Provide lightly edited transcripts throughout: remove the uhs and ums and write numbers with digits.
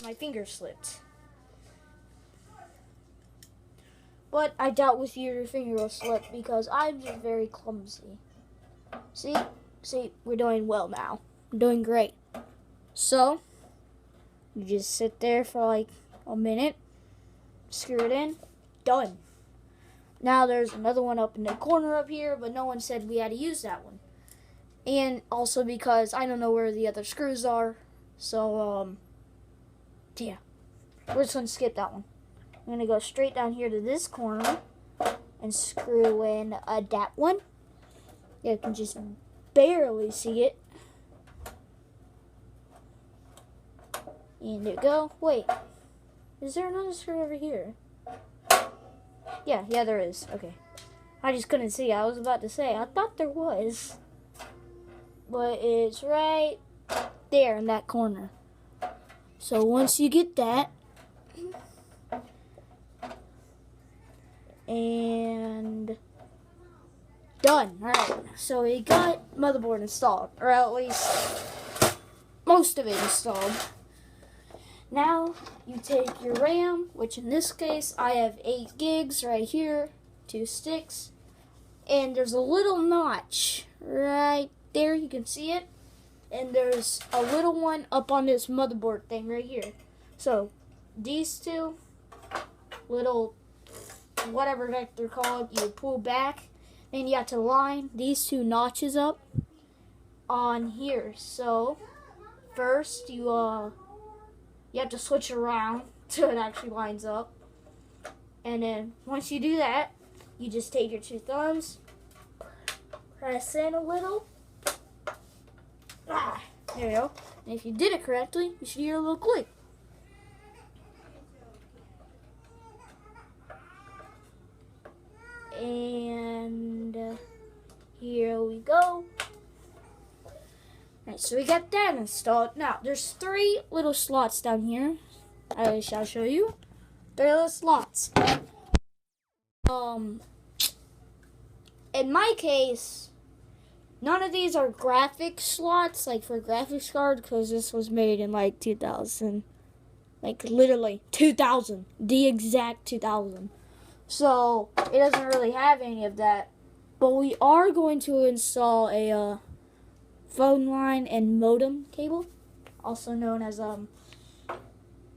my finger slipped. But I doubt with you your finger will slip because I'm just very clumsy. See, we're doing well now. We're doing great. So, you just sit there for like a minute, screw it in, done. Now there's another one up in the corner up here, but no one said we had to use that one. And also because I don't know where the other screws are. So, yeah. We're just going to skip that one. I'm going to go straight down here to this corner and screw in that one. You can just barely see it. And there we go. Wait. Is there another screw over here? Yeah, there is. Okay. I just couldn't see. I was about to say, I thought there was. But it's right there in that corner. So once you get that, and done. Alright, so we got motherboard installed, or at least most of it installed. Now you take your RAM, which in this case I have 8 gigs right here, 2 sticks, and there's a little notch right there, you can see it, and there's a little one up on this motherboard thing right here. So these two little, whatever heck they're called, you pull back, then you have to line these 2 notches up on here. So first you have to switch around so it actually lines up, and then once you do that, you just take your 2 thumbs, press in a little, there you go, and if you did it correctly, you should hear a little click. And here we go. Alright, so we got that installed. Now, there's 3 little slots down here. I shall show you. 3 little slots. In my case, none of these are graphics slots, like for graphics card, because this was made in like 2000. Like literally 2000. The exact 2000. So, it doesn't really have any of that. But we are going to install a phone line and modem cable, also known as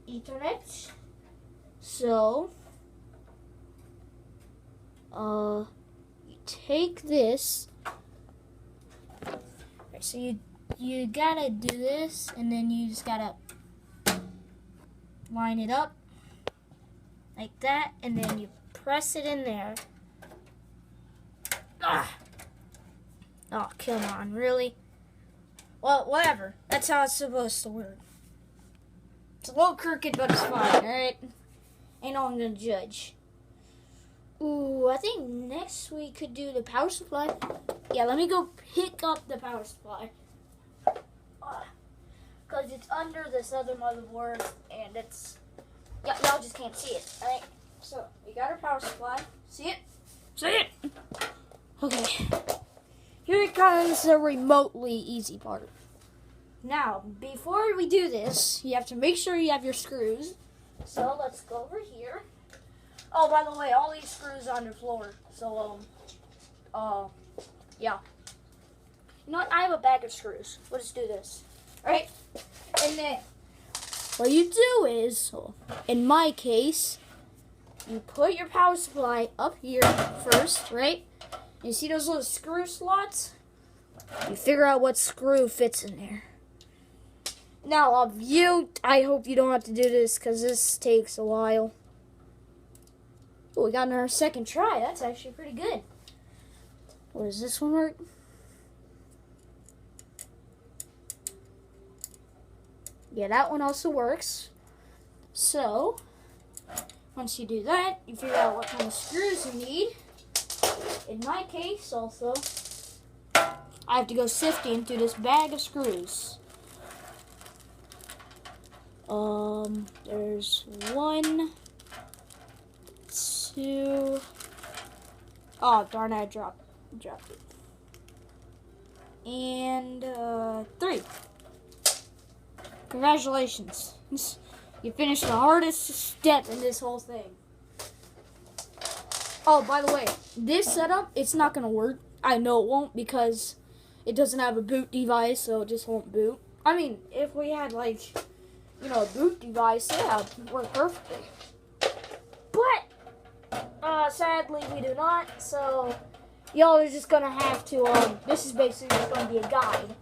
Ethernet. So, you take this. Right, so you gotta do this, and then you just gotta line it up like that, and then you press it in there. Oh, come on, really? Well, whatever. That's how it's supposed to work. It's a little crooked, but it's fine, alright? Ain't no one gonna judge. Ooh, I think next we could do the power supply. Yeah, let me go pick up the power supply. Because it's under this other motherboard, and it's... yeah, y'all just can't see it, alright? So, we got our power supply. See it? See it? Okay. Here comes the remotely easy part. Now, before we do this, you have to make sure you have your screws. So, let's go over here. Oh, by the way, all these screws are on the floor. So, yeah. You know what? I have a bag of screws. Let's do this. Alright? And then, what you do is, in my case, you put your power supply up here first, right? You see those little screw slots? You figure out what screw fits in there. Now, I hope you don't have to do this because this takes a while. Oh, we got in our second try. That's actually pretty good. What, does this one work? Yeah, that one also works. So, once you do that, you figure out what kind of screws you need. In my case, also, I have to go sifting through this bag of screws. There's 1, 2. Oh, darn it, I dropped it. And 3. Congratulations. You finished the hardest step in this whole thing. Oh, by the way, this setup, it's not going to work. I know it won't because it doesn't have a boot device, so it just won't boot. I mean, if we had, like, you know, a boot device, yeah, it would work perfectly. But, sadly, we do not, so y'all are just going to have to, this is basically just going to be a guide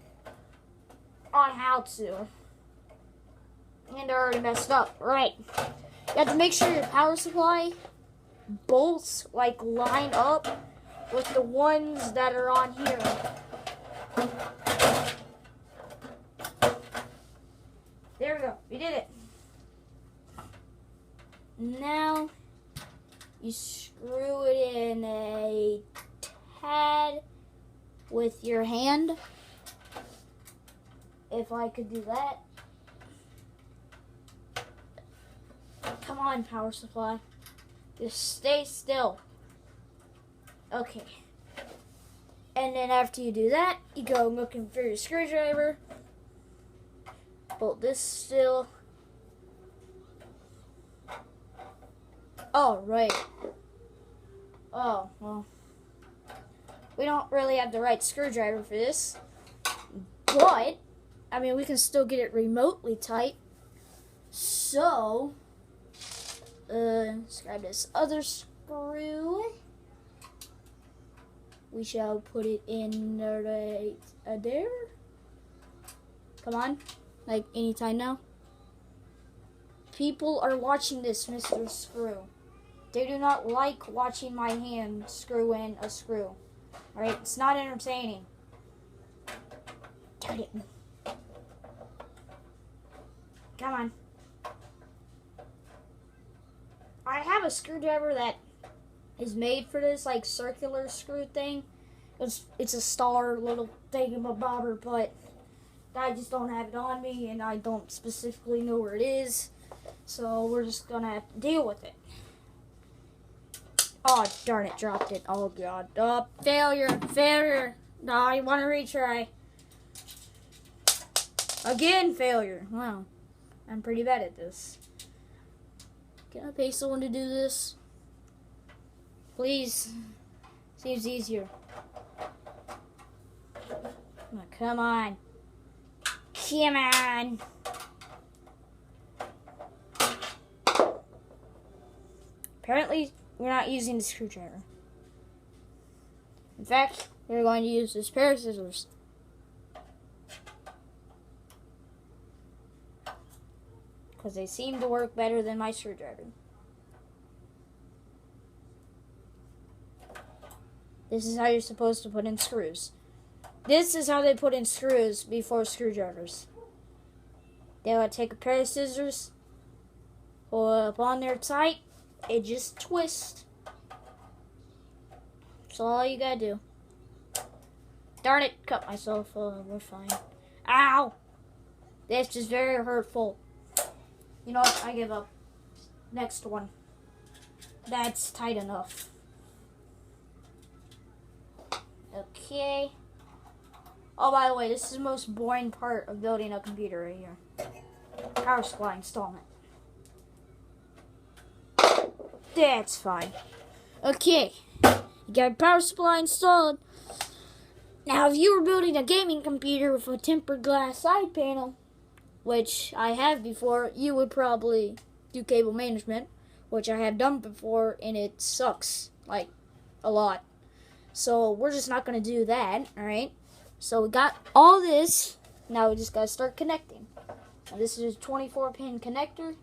on how to. And they're already messed up. Right. You have to make sure your power supply bolts, like, line up with the ones that are on here. There we go. We did it. Now, you screw it in a tad with your hand. If I could do that. Come on, power supply. Just stay still. Okay. And then after you do that, you go looking for your screwdriver. Bolt this still. Oh, right. Oh, well. We don't really have the right screwdriver for this. But, I mean, we can still get it remotely tight. So, let's grab this other screw. We shall put it in right there. Come on. Like, anytime now. People are watching this, Mr. Screw. They do not like watching my hand screw in a screw. Alright? It's not entertaining. Darn it. Come on. I have a screwdriver that is made for this, like, circular screw thing. It's a star little thingamabobber, but I just don't have it on me, and I don't specifically know where it is. So we're just gonna have to deal with it. Oh, darn it, dropped it. Oh, God. Oh, failure, failure. No, I want to retry. Again, failure. Wow. I'm pretty bad at this. Can I pay someone to do this? Please. Seems easier. Oh, come on. Come on. Apparently, we're not using the screwdriver. In fact, we're going to use this pair of scissors. Because they seem to work better than my screwdriver. This is how you're supposed to put in screws. This is how they put in screws before screwdrivers. They would take a pair of scissors, pull it up on there tight, it just twists. That's all you gotta do. Darn it, cut myself. We're fine. Ow! This is very hurtful. You know what? I give up. Next one. That's tight enough. Okay. Oh, by the way, this is the most boring part of building a computer right here. Power supply installment. That's fine. Okay. You got a power supply installed. Now, if you were building a gaming computer with a tempered glass side panel, which I have before, you would probably do cable management, which I have done before, and it sucks, like, a lot. So, we're just not going to do that, alright? So, we got all this. Now, we just got to start connecting. Now, this is a 24-pin connector.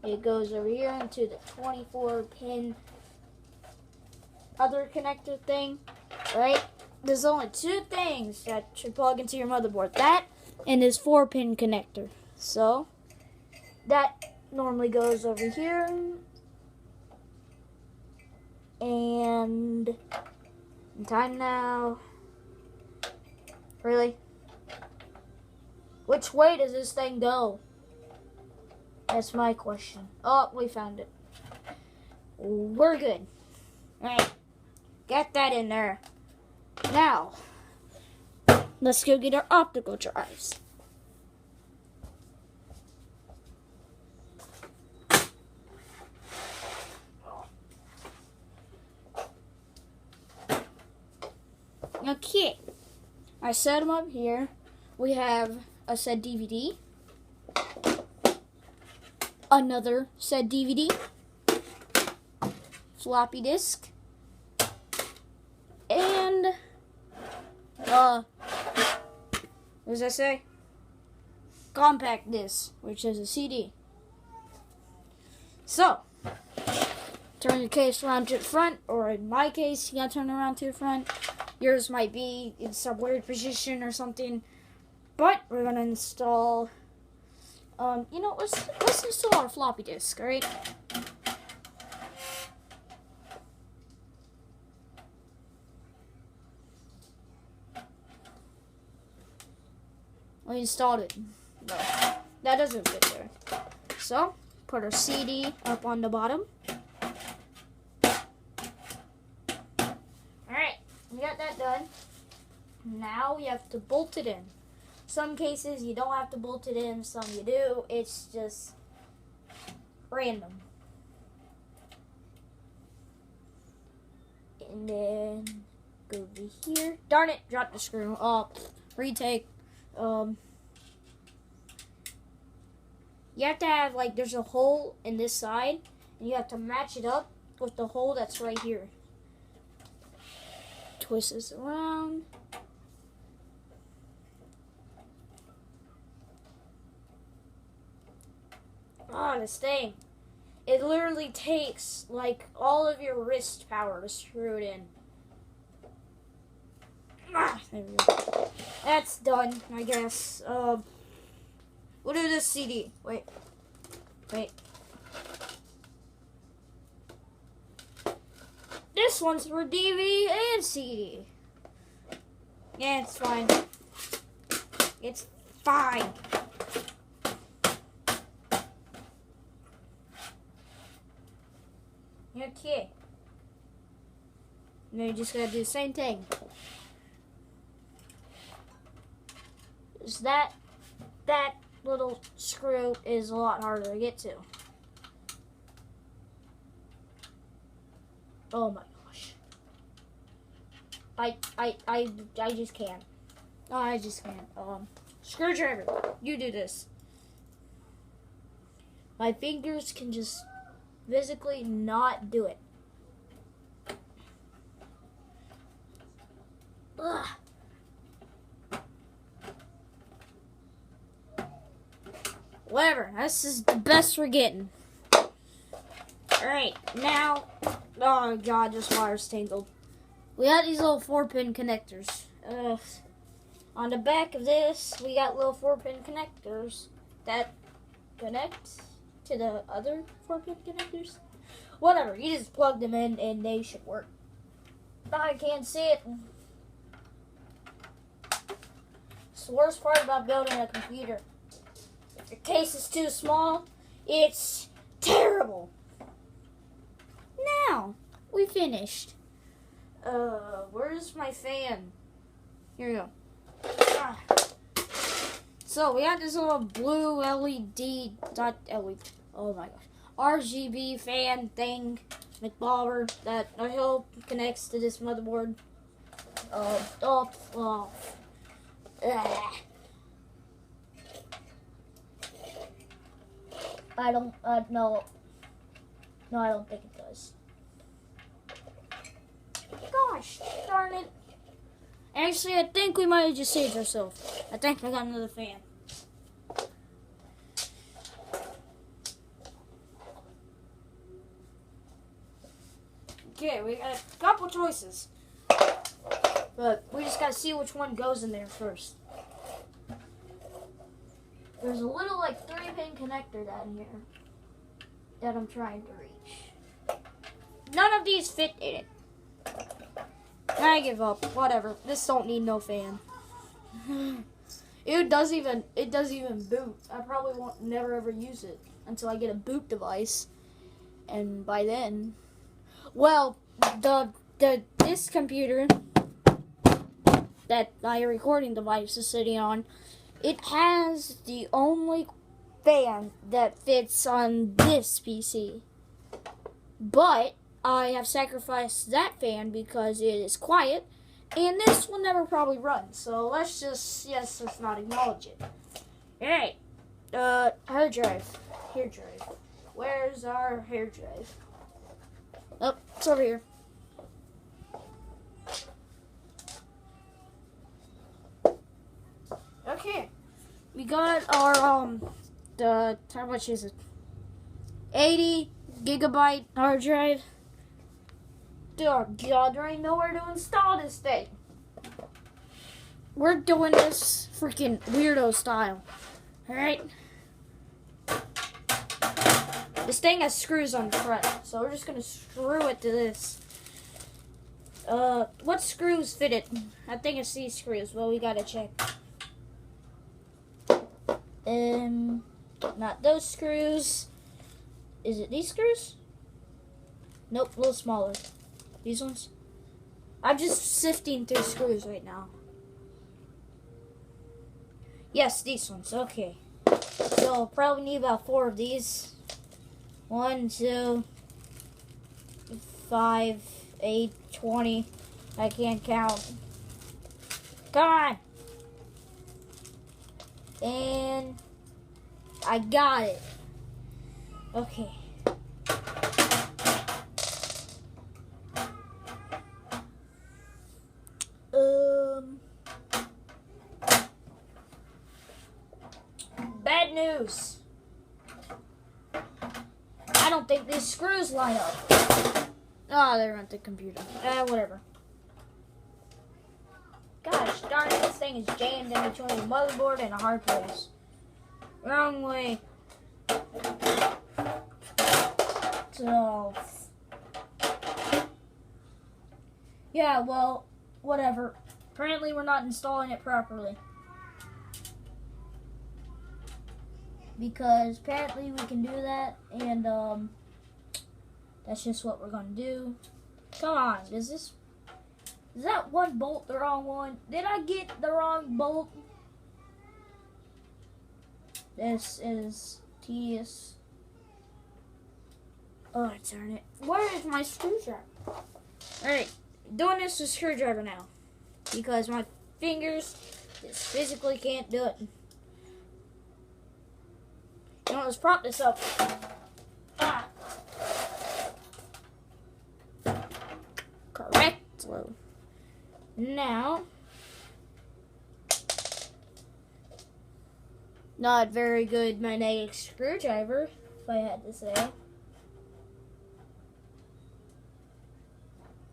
It goes over here into the 24-pin other connector thing, right? There's only two things that should plug into your motherboard. That and this 4-pin connector. So, that normally goes over here. And time now. Really? Which way does this thing go? That's my question. Oh, we found it. We're good. Alright. Get that in there. Now, let's go get our optical drives. Okay. I set them up here. We have a said DVD. Another said DVD. Floppy disk. And, what does that say? Compact disc, which is a CD. So, turn your case around to the front, or in my case, you gotta turn it around to the front. Yours might be in some weird position or something. But we're gonna install, let's install our floppy disk, alright? We installed it. No, that doesn't fit there. So, put our CD up on the bottom. Alright, we got that done. Now we have to bolt it in. Some cases you don't have to bolt it in, some you do. It's just random. And then go over here. Darn it, dropped the screw. Retake. You have to have, there's a hole in this side, and you have to match it up with the hole that's right here. Twist this around. This thing. It literally takes, all of your wrist power to screw it in. There we go. That's done, I guess. What is this CD? Wait. This one's for DVD and CD. Yeah, it's fine. It's fine. Okay. Now you just gotta do the same thing. Just that little screw is a lot harder to get to. Oh my gosh. I just can't. Oh, I just can't. Screwdriver, you do this. My fingers can just physically not do it. Ugh. Whatever, this is the best we're getting. Alright, now, oh god, this wire's tangled. We got these little 4-pin connectors. On the back of this, we got little 4-pin connectors that connect to the other 4-pin connectors. Whatever, you just plug them in and they should work. I can't see it. It's the worst part about building a computer. If your case is too small, it's terrible. Now, we finished. Where's my fan? Here we go. So, we got this little blue oh my gosh, RGB fan thing, McBobber, that I hope connects to this motherboard. I don't, no, I don't think it does. Gosh, darn it. Actually, I think we might have just saved ourselves. I think I got another fan. Okay, we got a couple choices. But we just gotta see which one goes in there first. There's a little 3-pin connector down here that I'm trying to reach. None of these fit in it. I give up. Whatever. This don't need no fan. It doesn't even boot. I probably won't never ever use it until I get a boot device. And by then, well, this computer that my recording device is sitting on, it has the only fan that fits on this PC. But I have sacrificed that fan because it is quiet And this will never probably run, so let's not acknowledge it. Alright, hard drive. Hair drive. Where's our hair drive? Oh, it's over here. Okay. We got our, how much is it? 80 gigabyte hard drive. Oh God, there ain't nowhere to install this thing. We're doing this freaking weirdo style. Alright? This thing has screws on the front, so we're just gonna screw it to this. What screws fit it? I think it's these screws. Well, we gotta check. Not those screws. Is it these screws? Nope, a little smaller. These ones? I'm just sifting through screws right now. Yes, these ones. Okay. So, I'll probably need about 4 of these. 1, 2, 5, 8, 20. I can't count. Come on! And I got it. Okay. Bad news. I don't think these screws line up. Oh, they're on the computer. Whatever. Gosh darn it, this thing is jammed in between the motherboard and a hard place. Wrong way. So, yeah, well, whatever. Apparently we're not installing it properly. Because apparently we can do that, and that's just what we're gonna do. Come on, is that one bolt the wrong one? Did I get the wrong bolt? This is tedious. Oh, darn it. Where is my screwdriver? Alright, doing this with a screwdriver now. Because my fingers just physically can't do it. You know, let's prop this up. Ah. Correct. Now, not very good magnetic screwdriver, if I had to say.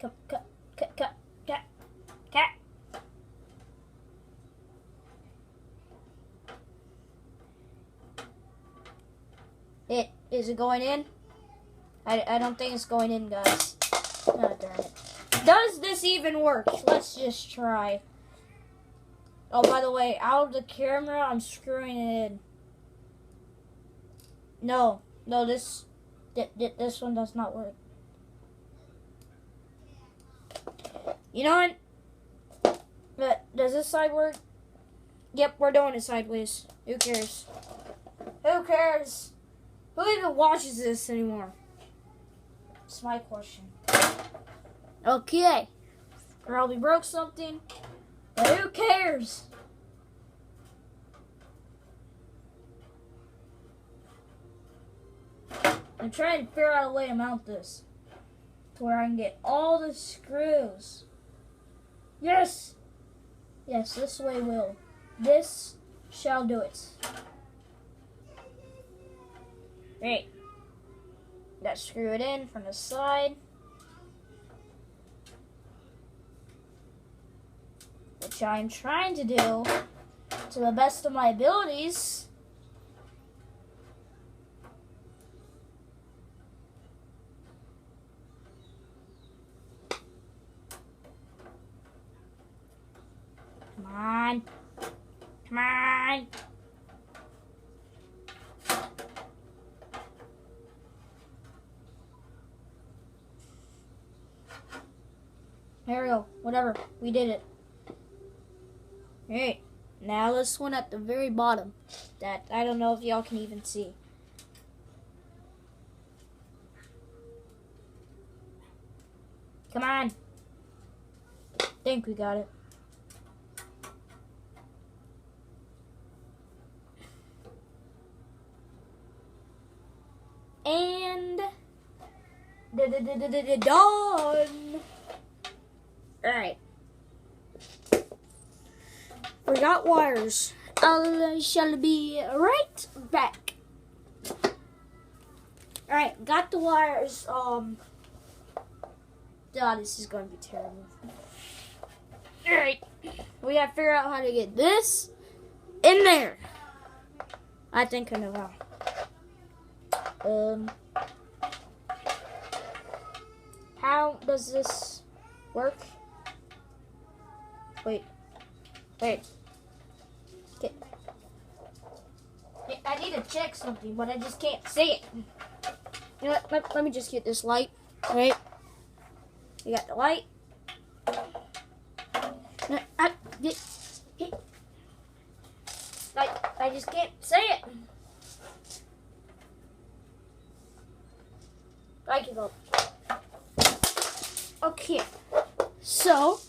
Cut. Is it going in? I don't think it's going in, guys. Oh, darn it. Does this even work? Let's just try. Oh, by the way, out of the camera, I'm screwing it in. No, this one does not work. You know what? But does this side work? Yep, we're doing it sideways. Who cares? Who cares? Who even watches this anymore? That's my question. Okay. Probably broke something, but who cares? I'm trying to figure out a way to mount this to where I can get all the screws. Yes! Yes, this way will. This shall do it. Great. Let's screw it in from the side. Which I'm trying to do to the best of my abilities. Come on. Come on. There we go. Whatever. We did it. Alright. Now this one at the very bottom. That I don't know if y'all can even see. Come on. Think we got it. And done. Alright. We got wires. I shall be right back. Alright, got the wires. God, this is going to be terrible. Alright, we gotta figure out how to get this in there. I think I know how. How does this work? Wait. Okay. I need to check something, but I just can't see it. You know what? Let me just get this light. Right? You got the light. I just can't see it. I give up. Okay, so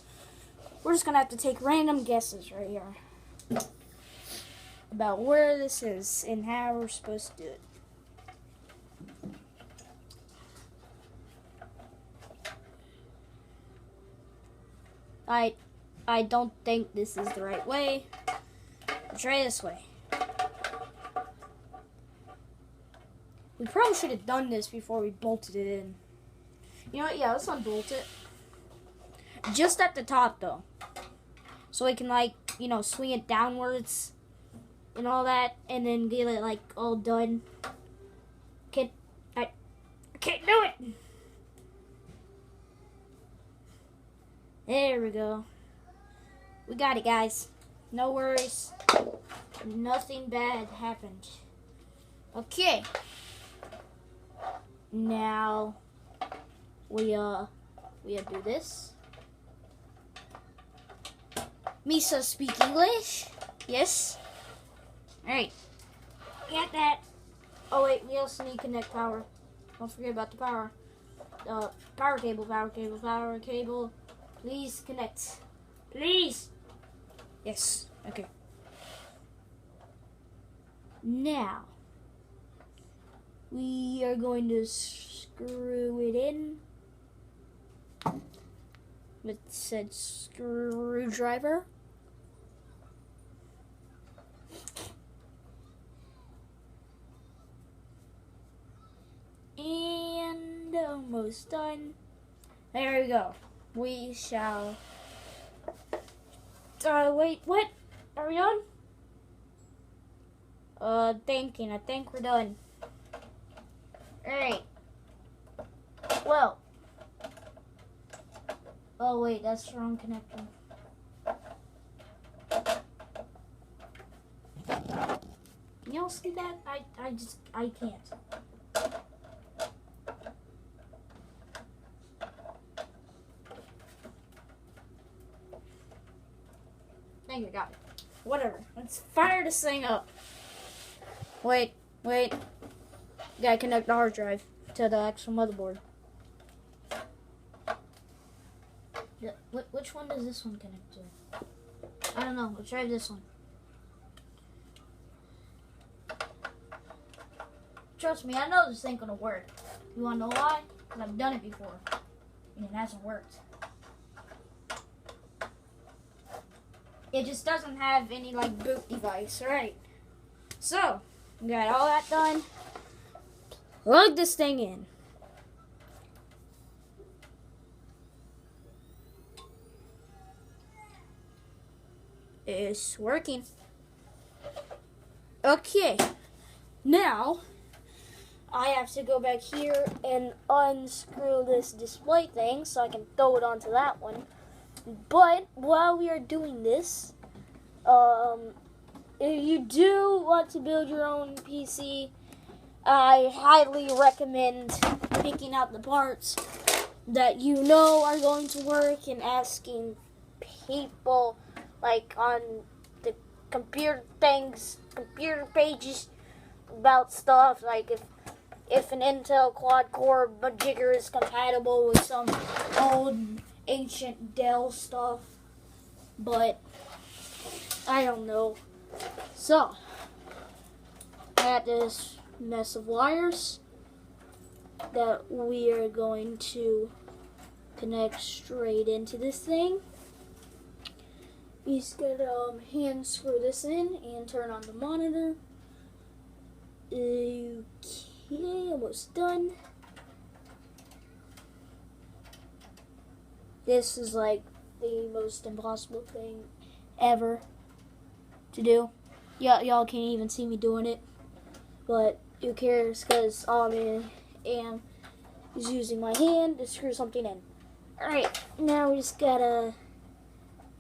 we're just gonna have to take random guesses right here about where this is and how we're supposed to do it. I don't think this is the right way. I'll try this way. We probably should have done this before we bolted it in. You know what? Yeah, let's unbolt it. Just at the top, though. So we can, like, you know, swing it downwards and all that, and then get it, like, all done. I can't do it! There we go. We got it, guys. No worries. Nothing bad happened. Okay. Now we do this. Misa speak English? Yes. Alright. Got that. Oh wait, we also need to connect power. Don't forget about the power. Power cable. Please connect. Please. Yes. Okay. Now we are going to screw it in with said screwdriver. And almost done. There we go. We shall. Wait, what? Are we done? Thinking. I think we're done. Alright. Well. Oh, wait, that's the wrong connector. Can y'all see that? I can't. I think I got it. Whatever. Let's fire this thing up. Wait. Gotta connect the hard drive to the actual motherboard. Which one does this one connect to? I don't know. Let's try this one. Trust me, I know this ain't gonna work. You wanna know why? Because I've done it before. And it hasn't worked. It just doesn't have any, like, boot device. Alright. So, we got all that done. Plug this thing in. It's working. Okay. Now, I have to go back here and unscrew this display thing so I can throw it onto that one. But while we are doing this, if you do want to build your own PC, I highly recommend picking out the parts that you know are going to work and asking people, like, on the computer pages about stuff, like if an Intel quad-core jigger is compatible with some old ancient Dell stuff, but I don't know. So, I got this mess of wires that we are going to connect straight into this thing. You just gotta hand screw this in and turn on the monitor. Okay, almost done. This is like the most impossible thing ever to do. Y'all can't even see me doing it, but who cares? Because all I am is using my hand to screw something in. All right, now we just gotta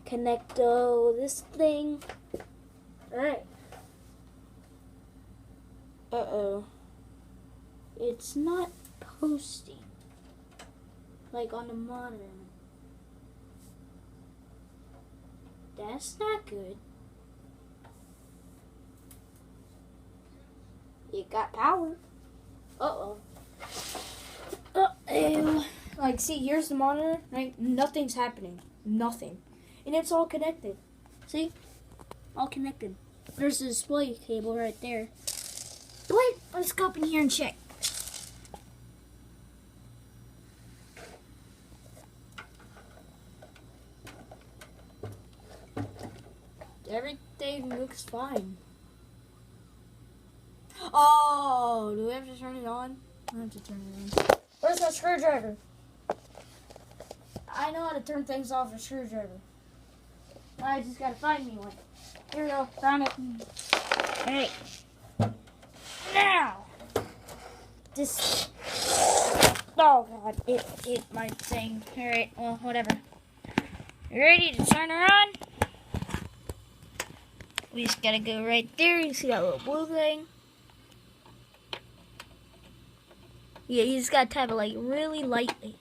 connect this thing. All right. It's not posting like on the monitor. That's not good. It got power. Like, see, here's the monitor, right? Nothing's happening. Nothing. And it's all connected. See? All connected. There's the display cable right there. But let's go up in here and check. Everything looks fine. Oh, do we have to turn it on? I have to turn it on. Where's my screwdriver? I know how to turn things off with a screwdriver. I just gotta find me one. Here we go, found it. Alright. Now! This. Oh god, it hit my thing. Alright, well, whatever. You ready to turn her on? We just gotta go right there. You see that little blue thing? Yeah, you just gotta tap it like really lightly.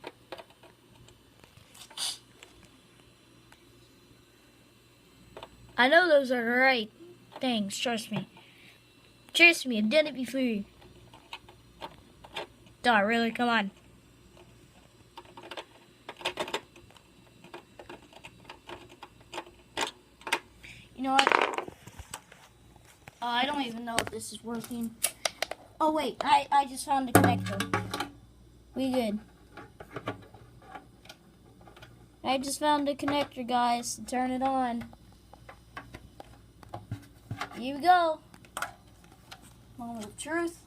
I know those are the right things, trust me. Trust me, I've done it before. Duh, really? Come on. You know what? I don't even know if this is working. Oh wait, I just found the connector. We good. I just found the connector, guys, to turn it on. Here we go. Moment of truth.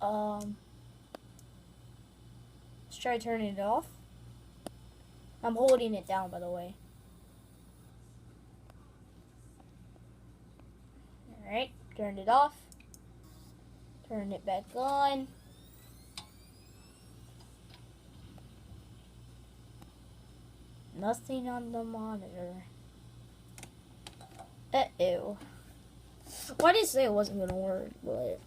Let's try turning it off. I'm holding it down, by the way. Alright, turned it off. Turn it back on. Nothing on the monitor. Uh-oh. Well, I didn't say it wasn't gonna work, but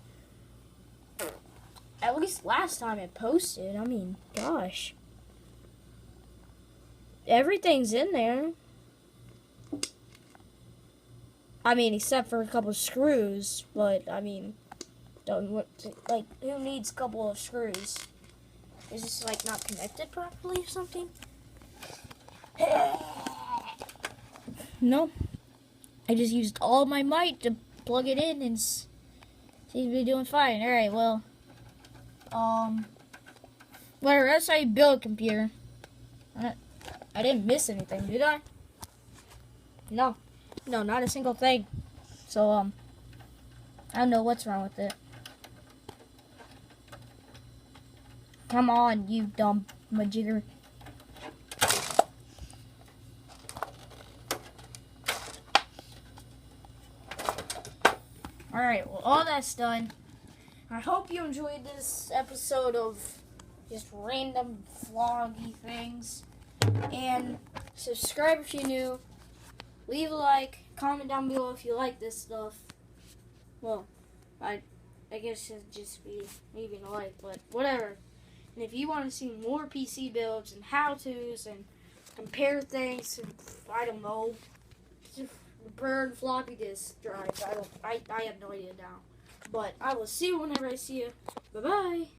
at least last time it posted, I mean, gosh. Everything's in there. I mean, except for a couple of screws, but I mean, like, who needs a couple of screws? Is this like not connected properly or something? No, I just used all my might to plug it in and seems to be doing fine. All right, well, whatever. That's how you build a computer. I didn't miss anything, did I? No, not a single thing. So, I don't know what's wrong with it. Come on, you dumb majigger. Alright, well, all that's done. I hope you enjoyed this episode of just random vloggy things. And subscribe if you're new. Leave a like. Comment down below if you like this stuff. Well, I guess it'd just be leaving a like, but whatever. And if you want to see more PC builds and how-tos and compare things, and I don't know, burn floppy disk drives. I have no idea now. But I will see you whenever I see you. Bye-bye.